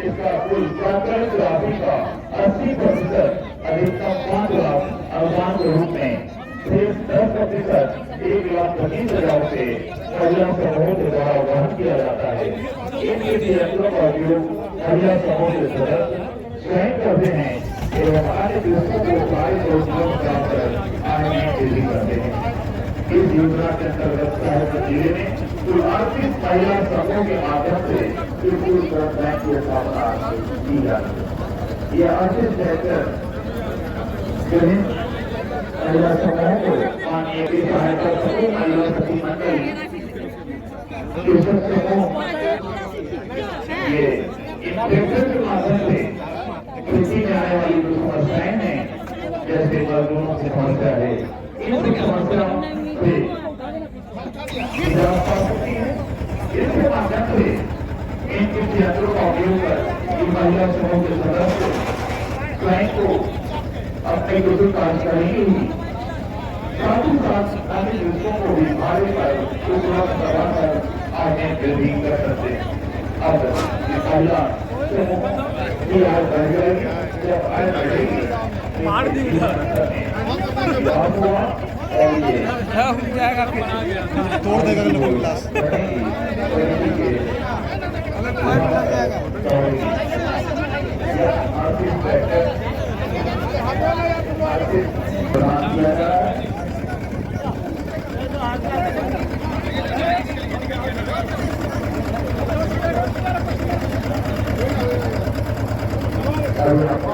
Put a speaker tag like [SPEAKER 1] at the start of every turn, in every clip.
[SPEAKER 1] इसका कुल प्राकृतिक राशि का 80% अधिकतम 5 लाख अनुदान के रूप में सिर्फ 10% 1,25,000 से महिला समूह के द्वारा वहन किया जाता है। इन यंत्रों का उपयोग महिला समूह के सदस्य स्वयं करते हैं एवं अन्य दूसरों को सारी योजनाओं प्राप्त कर आय में वृद्धि करते हैं। इस योजना के अंतर्गत साहित्य जिले में कुल 38 महिला समूह के माध्यम से स्कूल बैंक की स्थापना की जाती है। यह 38 बेहतर महिला समूह को माननीय की सहायता समूह महिला सखी मंडल ये इंस्पेक्टर के माध्यम से कृषि में आने वाली जो समस्याएं हैं जैसे मजदूरों की समस्या है इन समस्याओं से इसके माध्यम से इन कृषि यंत्रों का उपयोग कर इन महिला समूह के सदस्य स्वयं को अपने कुशल कार्य करेंगे साथ ही साथ अन्य दूसरों को भी भारी पर उपलब्ध कराकर आगे वृद्धि कर सकते हैं। अब ये महिला समूह की आय बढ़ जाएगी जब आय बढ़ेगी
[SPEAKER 2] तोड़ देगा गिलास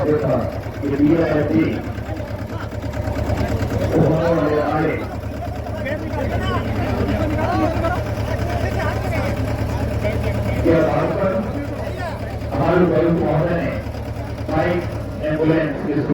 [SPEAKER 1] देखा ये